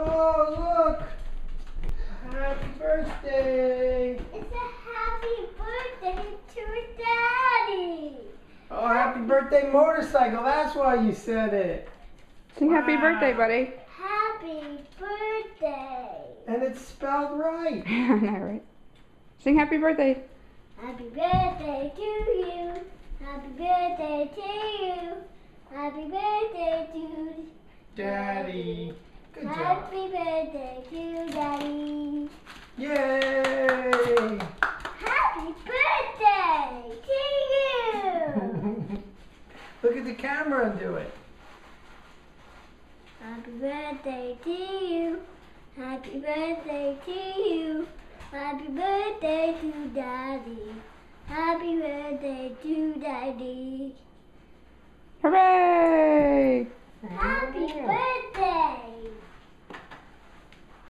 Oh, look! Happy birthday! It's a happy birthday to Daddy. Oh, happy birthday motorcycle. That's why you said it. Sing happy birthday, buddy. Happy birthday. And it's spelled right. I know, right? Sing happy birthday. Happy birthday to you. Happy birthday to you. Happy birthday to Daddy. Good job. Happy birthday to Daddy. Yay! Happy birthday to you. Look at the camera and do it. Happy birthday to you. Happy birthday to you. Happy birthday to Daddy. Happy birthday to Daddy. Hooray!